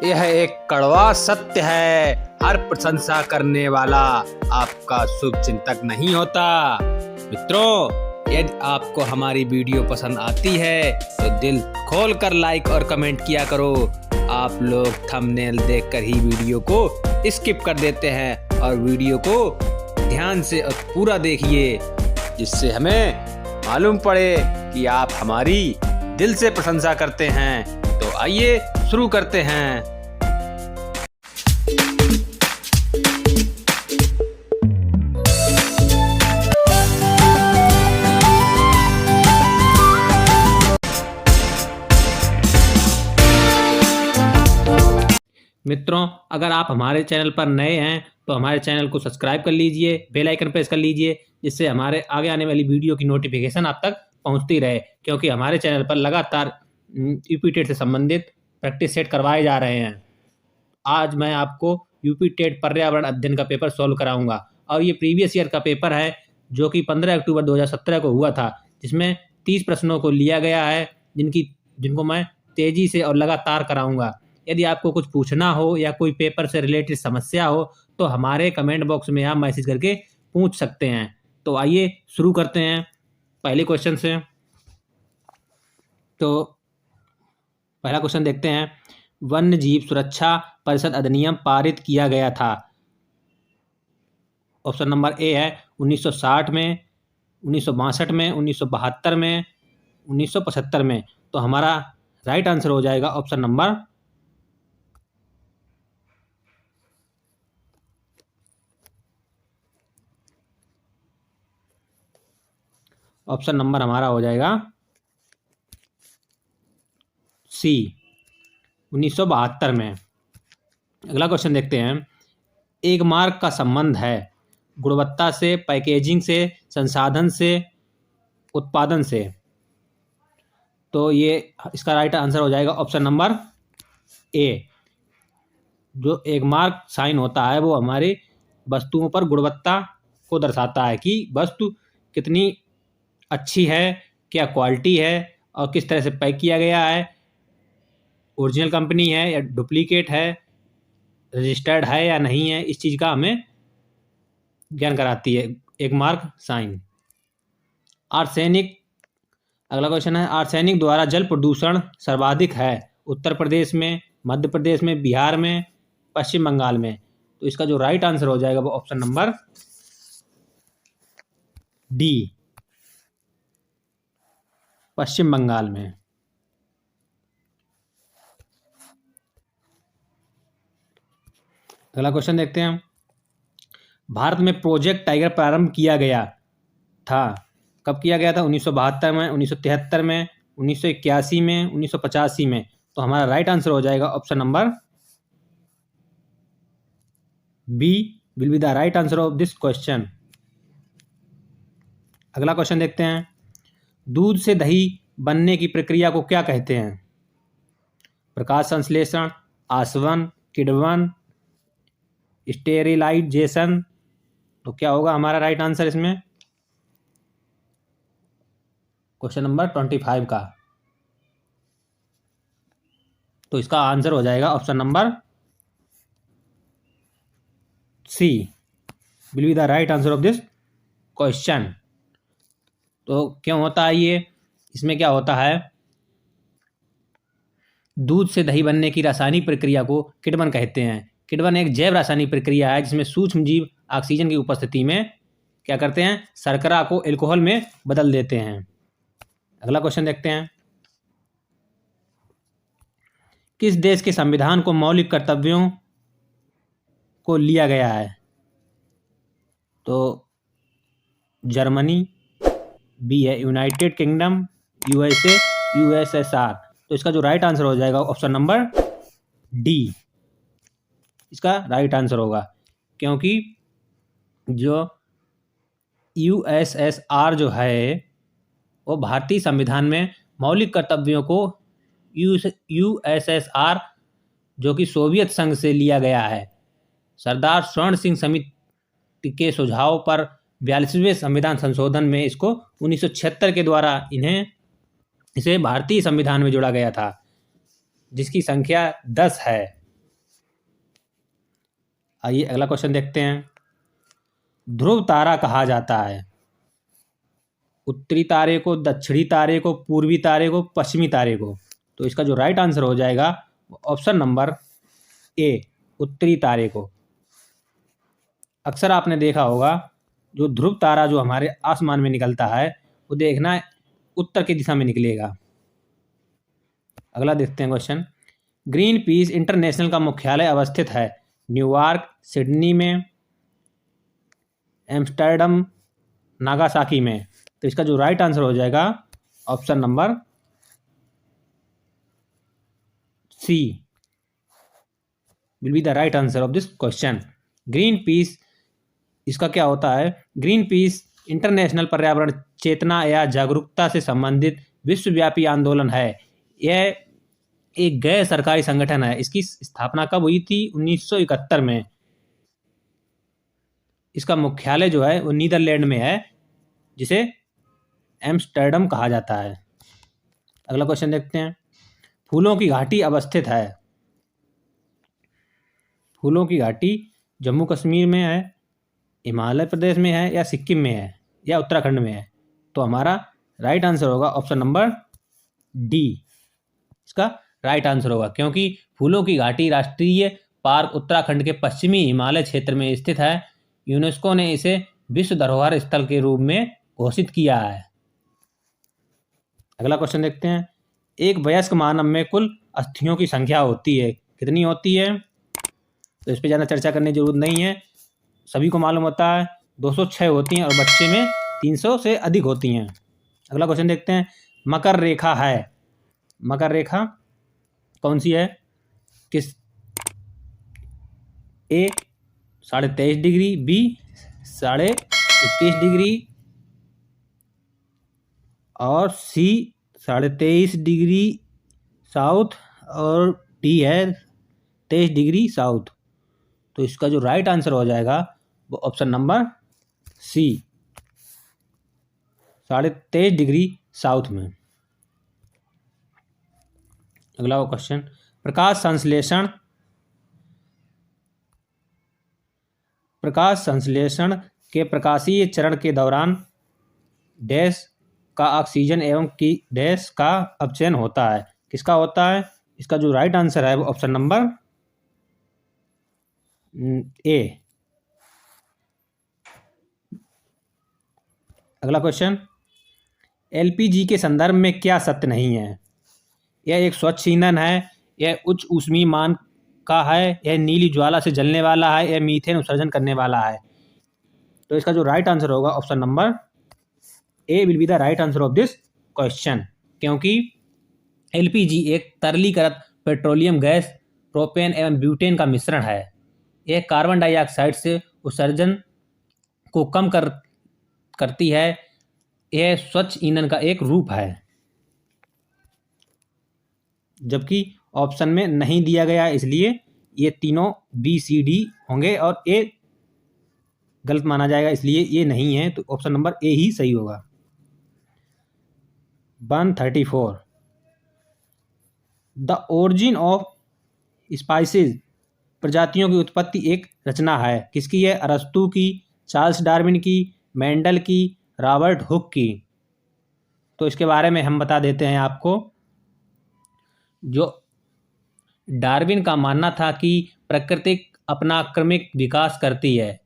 यह एक कड़वा सत्य है, हर प्रशंसा करने वाला आपका शुभ चिंतक नहीं होता। मित्रों, यदि आपको हमारी वीडियो पसंद आती है तो दिल खोल कर लाइक और कमेंट किया करो। आप लोग थंबनेल देखकर ही वीडियो को स्किप कर देते हैं और वीडियो को ध्यान से और पूरा देखिए, जिससे हमें मालूम पड़े कि आप हमारी दिल से प्रशंसा करते हैं। तो आइए शुरू करते हैं। मित्रों, अगर आप हमारे चैनल पर नए हैं तो हमारे चैनल को सब्सक्राइब कर लीजिए, बेल आइकन प्रेस कर लीजिए, जिससे हमारे आगे आने वाली वीडियो की नोटिफिकेशन आप तक पहुंचती रहे। क्योंकि हमारे चैनल पर लगातार यूपी टेट से संबंधित प्रैक्टिस सेट करवाए जा रहे हैं। आज मैं आपको यूपी टेट पर्यावरण अध्ययन का पेपर सॉल्व कराऊंगा और ये प्रीवियस ईयर का पेपर है, जो कि 15 अक्टूबर 2017 को हुआ था, जिसमें 30 प्रश्नों को लिया गया है, जिनको मैं तेजी से और लगातार कराऊंगा। यदि आपको कुछ पूछना हो या कोई पेपर से रिलेटेड समस्या हो तो हमारे कमेंट बॉक्स में आप मैसेज करके पूछ सकते हैं। तो आइए शुरू करते हैं पहले क्वेश्चन से। तो पहला क्वेश्चन देखते हैं। वन्य जीव सुरक्षा परिषद अधिनियम पारित किया गया था। ऑप्शन नंबर ए है 1960 में, 1962 में, 1972 में, 1975 में। तो हमारा राइट आंसर हो जाएगा ऑप्शन नंबर हमारा हो जाएगा सी, 1972 में। अगला क्वेश्चन देखते हैं। एक मार्क का संबंध है गुणवत्ता से, पैकेजिंग से, संसाधन से, उत्पादन से। तो ये इसका राइट आंसर हो जाएगा ऑप्शन नंबर ए। जो एक मार्क साइन होता है वो हमारी वस्तुओं पर गुणवत्ता को दर्शाता है कि वस्तु कितनी अच्छी है, क्या क्वालिटी है और किस तरह से पैक किया गया है, ओरिजिनल कंपनी है या डुप्लीकेट है, रजिस्टर्ड है या नहीं है। इस चीज़ का हमें ज्ञान कराती है एक मार्क साइन। आर्सेनिक, अगला क्वेश्चन है। आर्सेनिक द्वारा जल प्रदूषण सर्वाधिक है उत्तर प्रदेश में, मध्य प्रदेश में, बिहार में, पश्चिम बंगाल में। तो इसका जो राइट आंसर हो जाएगा वो ऑप्शन नंबर डी, पश्चिम बंगाल में। अगला क्वेश्चन देखते हैं। भारत में प्रोजेक्ट टाइगर प्रारंभ किया गया था। कब किया गया था? 1972 में, 1973 में, 1981 में, 1985 में। तो हमारा राइट आंसर हो जाएगा option number B will be the right answer of this question. अगला क्वेश्चन देखते हैं। दूध से दही बनने की प्रक्रिया को क्या कहते हैं? प्रकाश संश्लेषण, आसवन, किण्वन, स्टेरिलाइजेशन। तो क्या होगा हमारा राइट आंसर इसमें? क्वेश्चन नंबर 25 का। तो इसका आंसर हो जाएगा option number C will be the right answer of this question. तो क्यों होता है ये? इसमें क्या होता है, दूध से दही बनने की रासायनिक प्रक्रिया को किण्वन कहते हैं। किण्वन एक जैव रासायनिक प्रक्रिया है जिसमें सूक्ष्म जीव ऑक्सीजन की उपस्थिति में क्या करते हैं, शर्करा को एल्कोहल में बदल देते हैं। अगला क्वेश्चन देखते हैं। किस देश के संविधान को मौलिक कर्तव्यों को लिया गया है? तो जर्मनी, बी है यूनाइटेड किंगडम, यूएसए, यूएसएसआर। तो इसका जो राइट आंसर हो जाएगा ऑप्शन नंबर डी, इसका राइट आंसर होगा। क्योंकि जो यूएसएसआर जो है वो भारतीय संविधान में मौलिक कर्तव्यों को यूएसएसआर जो कि सोवियत संघ से लिया गया है। सरदार स्वर्ण सिंह समिति के सुझाव पर 42वें संविधान संशोधन में इसको 1976 के द्वारा इसे भारतीय संविधान में जोड़ा गया था, जिसकी संख्या 10 है। आइए अगला क्वेश्चन देखते हैं। ध्रुव तारा कहा जाता है उत्तरी तारे को, दक्षिणी तारे को, पूर्वी तारे को, पश्चिमी तारे को। तो इसका जो राइट आंसर हो जाएगा ऑप्शन नंबर ए, उत्तरी तारे को। अक्सर आपने देखा होगा जो ध्रुव तारा जो हमारे आसमान में निकलता है वो देखना उत्तर की दिशा में निकलेगा। अगला देखते हैं क्वेश्चन। ग्रीन पीस इंटरनेशनल का मुख्यालय अवस्थित है न्यूयॉर्क, सिडनी में, एम्स्टर्डम, नागासाकी में। तो इसका जो राइट आंसर हो जाएगा option number C will be the right answer of this question. Greenpeace इसका क्या होता है? ग्रीन पीस इंटरनेशनल पर्यावरण चेतना या जागरूकता से संबंधित विश्वव्यापी आंदोलन है। यह एक गैर सरकारी संगठन है। इसकी स्थापना कब हुई थी? 1971 में। इसका मुख्यालय जो है वो नीदरलैंड में है, जिसे एम्स्टर्डम कहा जाता है। अगला क्वेश्चन देखते हैं। फूलों की घाटी अवस्थित है। फूलों की घाटी जम्मू कश्मीर में है, हिमालय प्रदेश में है, या सिक्किम में है, या उत्तराखंड में है? तो हमारा राइट आंसर होगा ऑप्शन नंबर डी, इसका राइट आंसर होगा, क्योंकि फूलों की घाटी राष्ट्रीय पार्क उत्तराखंड के पश्चिमी हिमालय क्षेत्र में स्थित है। यूनेस्को ने इसे विश्व धरोहर स्थल के रूप में घोषित किया है। अगला क्वेश्चन देखते हैं। एक वयस्क मानव में कुल अस्थियों की संख्या होती है, कितनी होती है? तो इस पर ज़्यादा चर्चा करने की जरूरत नहीं है, सभी को मालूम होता है 206 होती हैं और बच्चे में 300 से अधिक होती हैं। अगला क्वेश्चन देखते हैं। मकर रेखा है, मकर रेखा कौन सी है? किस? ए 23.5 डिग्री, बी 21.5 डिग्री और सी 23.5 डिग्री साउथ और डी है 23 डिग्री साउथ। तो इसका जो राइट आंसर हो जाएगा वो option number C 23.5 degree south में। अगला क्वेश्चन। प्रकाश संश्लेषण के प्रकाशीय चरण के दौरान डैश का ऑक्सीजन एवं की डैश का अपचयन होता है, किसका होता है? इसका जो राइट आंसर है वो ऑप्शन नंबर ए। अगला क्वेश्चन। एलपीजी के संदर्भ में क्या सत्य नहीं है? यह एक स्वच्छ ईंधन है, यह उच्च ऊष्मीय मान का है, यह नीली ज्वाला से जलने वाला है, यह मीथेन उत्सर्जन करने वाला है? तो इसका जो राइट आंसर होगा option number A will be the right answer of this question, क्योंकि एलपीजी एक तरलीकृत पेट्रोलियम गैस प्रोपेन एवं ब्यूटेन का मिश्रण है। यह कार्बन डाइऑक्साइड से उत्सर्जन को कम करती है। यह स्वच्छ ईंधन का एक रूप है, जबकि ऑप्शन में नहीं दिया गया, इसलिए ये तीनों बी सी डी होंगे और ए गलत माना जाएगा, इसलिए ये नहीं है। तो ऑप्शन नंबर ए ही सही होगा। 134 द ओरिजिन ऑफ स्पाइसेस प्रजातियों की उत्पत्ति एक रचना है, किसकी है? अरस्तु की, चार्ल्स डार्विन की, मेंडल की, रॉबर्ट हुक की? तो इसके बारे में हम बता देते हैं आपको। जो डार्विन का मानना था कि प्रकृति अपना क्रमिक विकास करती है।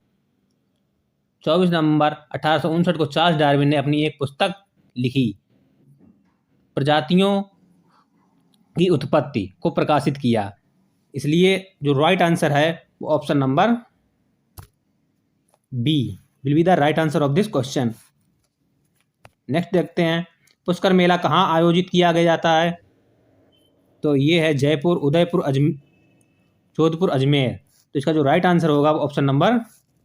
24 नवंबर 1859 को चार्ल्स डार्विन ने अपनी एक पुस्तक लिखी, प्रजातियों की उत्पत्ति को प्रकाशित किया। इसलिए जो राइट आंसर है वो option number B will be the right answer of this question. Next देखते हैं। पुष्कर मेला कहाँ आयोजित किया गया जाता है? तो ये है जयपुर, उदयपुर, जोधपुर, अजमेर। तो इसका जो राइट आंसर होगा वो option number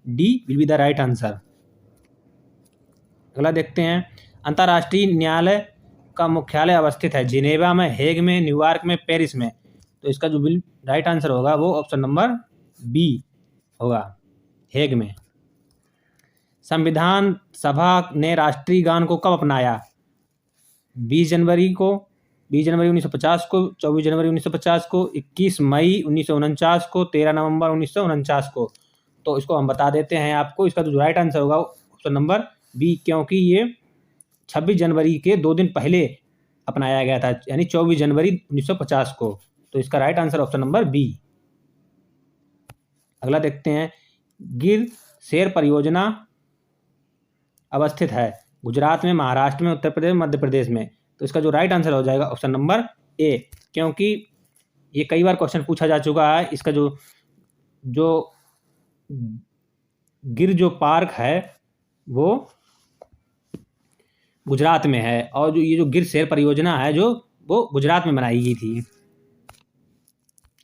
D will be the right answer. अगला देखते हैं। अंतर्राष्ट्रीय न्यायालय का मुख्यालय अवस्थित है जिनेवा में, हेग में, न्यूयॉर्क में, पेरिस में? तो इसका जो राइट आंसर होगा वो ऑप्शन नंबर बी होगा, हेग में। संविधान सभा ने राष्ट्रीय गान को कब अपनाया? 20 जनवरी 1950 को, 24 जनवरी 1950 को, 21 मई 1949 को, 13 नवंबर 1949 को? तो इसको हम बता देते हैं आपको। इसका जो राइट आंसर होगा ऑप्शन नंबर बी, क्योंकि ये 26 जनवरी के 2 दिन पहले अपनाया गया था, यानी 24 जनवरी 1950 को। तो इसका right answer option number B. अगला देखते हैं, गिर शेर परियोजना अवस्थित है गुजरात में, महाराष्ट्र में, उत्तर प्रदेश, मध्य प्रदेश में। तो इसका जो राइट आंसर हो जाएगा ऑप्शन नंबर ए, क्योंकि ये कई बार क्वेश्चन पूछा जा चुका है। इसका जो गिर जो पार्क है वो गुजरात में है, और जो ये जो गिर शेर परियोजना है जो वो गुजरात में बनाई गई थी।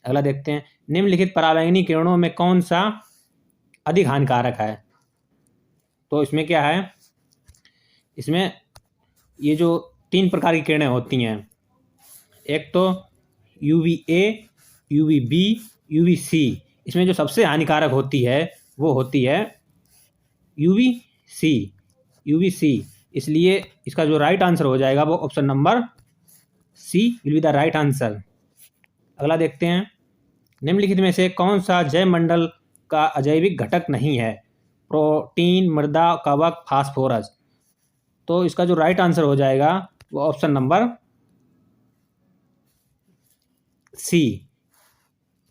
अगला देखते हैं, निम्नलिखित पराबैंगनी किरणों में कौन सा अधिक हानिकारक है। तो इसमें क्या है, इसमें ये जो 3 प्रकार की किरणें होती हैं, एक तो UVA, UVB, UVC। इसमें जो सबसे हानिकारक होती है वो होती है UVC। इसलिए इसका जो राइट आंसर हो जाएगा वो option number C will be the right answer. अगला देखते हैं, निम्नलिखित में से कौन सा जैवमंडल का अजैविक घटक नहीं है। प्रोटीन, मृदा, कवक, फास्फोरस। तो इसका जो राइट आंसर हो जाएगा वो ऑप्शन नंबर सी,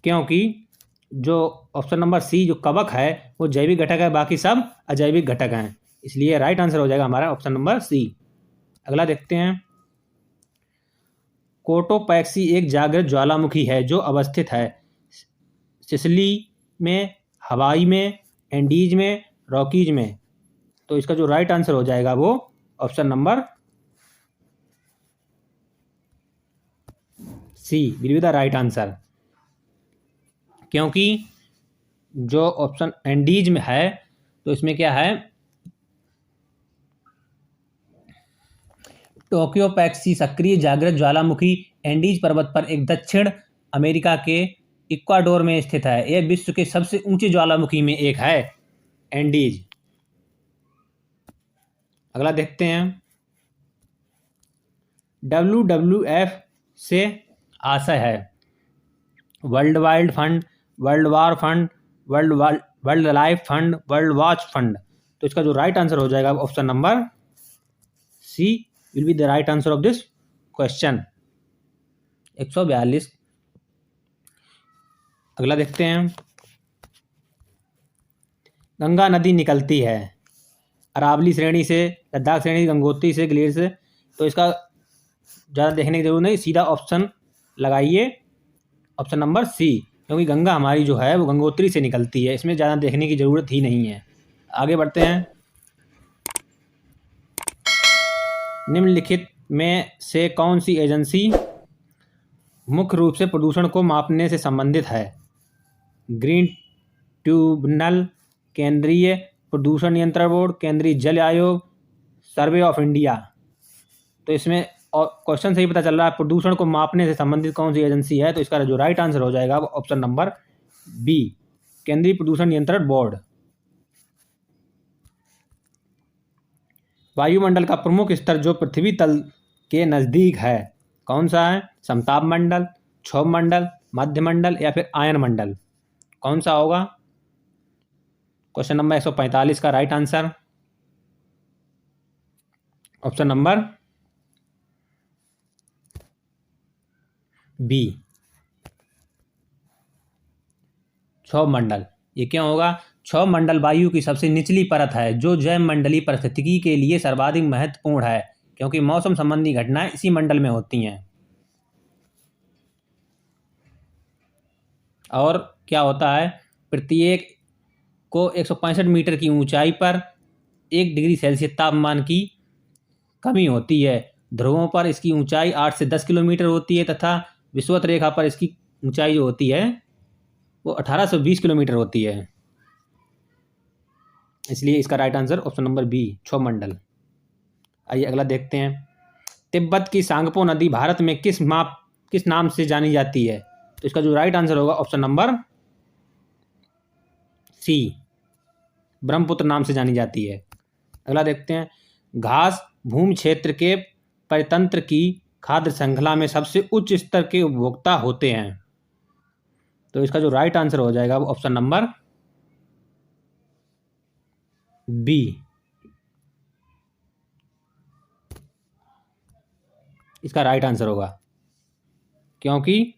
क्योंकि जो ऑप्शन नंबर सी जो कवक है वो जैविक घटक है, बाकी सब अजैविक घटक हैं। इसलिए राइट आंसर हो जाएगा हमारा ऑप्शन नंबर सी। अगला देखते हैं, कोटोपैक्सी एक जागृत ज्वालामुखी है जो अवस्थित है सिसिली में, हवाई में, एंडीज में, रॉकीज में। तो इसका जो राइट आंसर हो जाएगा वो option number C will be the right answer, क्योंकि जो ऑप्शन एंडीज में है तो इसमें क्या है, टोक्योपैक्सी सक्रिय जागृत ज्वालामुखी एंडीज पर्वत पर एक दक्षिण अमेरिका के इक्वाडोर में स्थित है। यह विश्व के सबसे ऊंचे ज्वालामुखी में एक है, एंडीज। अगला देखते हैं, WWF से आशय है world wild fund, world war fund, world life fund, world watch fund. तो इसका जो राइट आंसर हो जाएगा option number C will be the right answer of this question. 142। अगला देखते हैं, गंगा नदी निकलती है अरावली श्रेणी से, लद्दाख श्रेणी, गंगोत्री से, ग्लेशियर से। तो इसका ज़्यादा देखने की जरूरत नहीं, सीधा ऑप्शन लगाइए ऑप्शन नंबर सी, क्योंकि गंगा हमारी जो है वो गंगोत्री से निकलती है, इसमें ज़्यादा देखने की ज़रूरत ही नहीं है। आगे बढ़ते हैं, निम्नलिखित में से कौन सी एजेंसी मुख्य रूप से प्रदूषण को मापने से संबंधित है। ग्रीन ट्रिब्यूनल, केंद्रीय प्रदूषण नियंत्रण बोर्ड, केंद्रीय जल आयोग, सर्वे ऑफ इंडिया। तो इसमें और क्वेश्चन से ही पता चल रहा है प्रदूषण को मापने से संबंधित कौन सी एजेंसी है। तो इसका जो राइट आंसर हो जाएगा वो ऑप्शन नंबर बी, केंद्रीय प्रदूषण नियंत्रण बोर्ड। वायुमंडल का प्रमुख स्तर जो पृथ्वी तल के नज़दीक है कौन सा है। समताप मंडल, क्षोभ मंडल, मध्य मंडल या फिर आयन मंडल, कौन सा होगा। क्वेश्चन नंबर 145 का right answer option number B, क्षोभ मंडल। ये क्यों होगा, क्षोभ मंडल वायु की सबसे निचली परत है जो जैवमंडलीय पारिस्थितिकी के लिए सर्वाधिक महत्वपूर्ण है, क्योंकि मौसम संबंधी घटनाएं इसी मंडल में होती हैं। और क्या होता है, प्रत्येक को 165 मीटर की ऊंचाई पर 1 डिग्री सेल्सियस तापमान की कमी होती है। ध्रुवों पर इसकी ऊंचाई 8 से 10 किलोमीटर होती है तथा विषुवत रेखा पर इसकी ऊंचाई जो होती है वो 1820 किलोमीटर होती है। इसलिए इसका right answer option number B, क्षोभ मंडल। आइए अगला देखते हैं, तिब्बत की सांगपो नदी भारत में किस नाम से जानी जाती है। तो इसका जो राइट आंसर होगा ऑप्शन नंबर सी, ब्रह्मपुत्र नाम से जानी जाती है। अगला देखते हैं, घास भूमि क्षेत्र के परितंत्र की खाद्य श्रृंखला में सबसे उच्च स्तर के उपभोक्ता होते हैं। तो इसका जो राइट आंसर हो जाएगा वो ऑप्शन नंबर बी। इसका राइट आंसर होगा, क्योंकि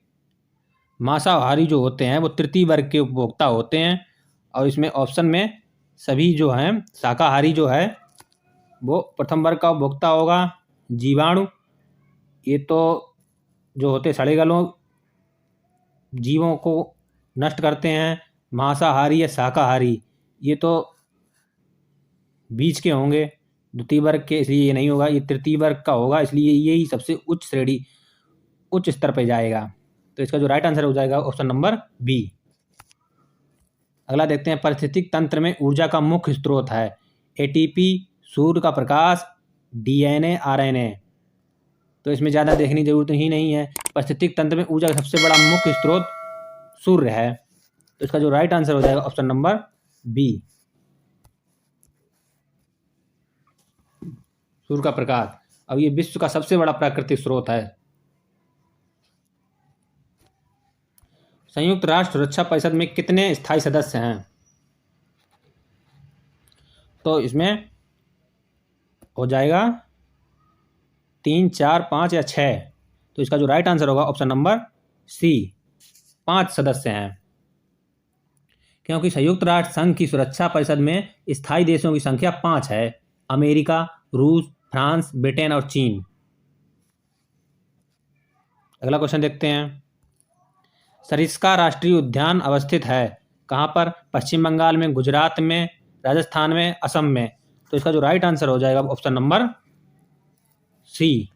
मांसाहारी जो होते हैं वो तृतीय वर्ग के उपभोक्ता होते हैं, और इसमें ऑप्शन में सभी जो हैं शाकाहारी जो है वो प्रथम वर्ग का उपभोक्ता होगा। जीवाणु, ये तो जो होते सड़े गलों जीवों को नष्ट करते हैं। मांसाहारी या शाकाहारी, ये तो बीच के होंगे, द्वितीय वर्ग के, इसलिए ये नहीं होगा, ये तृतीय वर्ग का होगा, इसलिए यही सबसे उच्च श्रेणी, उच्च स्तर पे जाएगा। तो इसका जो राइट आंसर हो जाएगा ऑप्शन नंबर बी। अगला देखते हैं, पारिस्थितिक तंत्र में ऊर्जा का मुख्य स्रोत है एटीपी, सूर्य का प्रकाश, डीएनए, आरएनए। तो इसमें ज़्यादा देखने की जरूरत ही नहीं है। पारिस्थितिक तंत्र में ऊर्जा का सबसे बड़ा मुख्य स्रोत सूर्य है। तो इसका जो राइट आंसर हो जाएगा ऑप्शन नंबर बी, सूर्य का प्रकाश। अब ये विश्व का सबसे बड़ा प्राकृतिक स्रोत है। संयुक्त राष्ट्र सुरक्षा परिषद में कितने स्थायी सदस्य हैं? तो इसमें हो जाएगा 3, 4, 5 या 6। तो इसका जो राइट आंसर होगा ऑप्शन नंबर सी, 5 सदस्य हैं, क्योंकि संयुक्त राष्ट्र संघ की सुरक्षा परिषद में स्थायी देशों की संख्या 5 है। अमेरिका, रूस, फ्रांस, ब्रिटेन और चीन। अगला क्वेश्चन देखते हैं, सरिस्का राष्ट्रीय उद्यान अवस्थित है कहाँ पर? पश्चिम बंगाल में, गुजरात में, राजस्थान में, असम में। तो इसका जो राइट आंसर हो जाएगा option number C,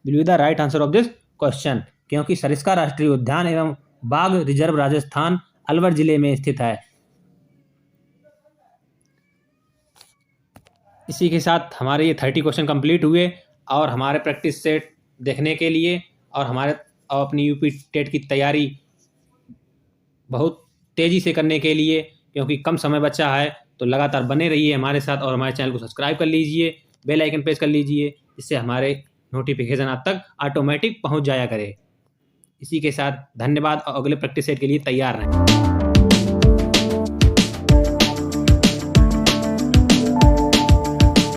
will be the right answer of this question, क्योंकि सरिस्का राष्ट्रीय उद्यान एवं बाघ रिजर्व राजस्थान अलवर जिले में स्थित है। इसी के साथ हमारे ये 30 क्वेश्चन कंप्लीट हुए, और हमारे प्रैक्टिस सेट देखने के लिए और हमारे अपनी यूपी टेट की तैयारी बहुत तेज़ी से करने के लिए, क्योंकि कम समय बचा है, तो लगातार बने रहिए हमारे साथ और हमारे चैनल को सब्सक्राइब कर लीजिए, बेल आइकन प्रेस कर लीजिए, इससे हमारे नोटिफिकेशन आप तक ऑटोमेटिक पहुंच जाया करे। इसी के साथ धन्यवाद, और अगले प्रैक्टिस सेट के लिए तैयार रहें।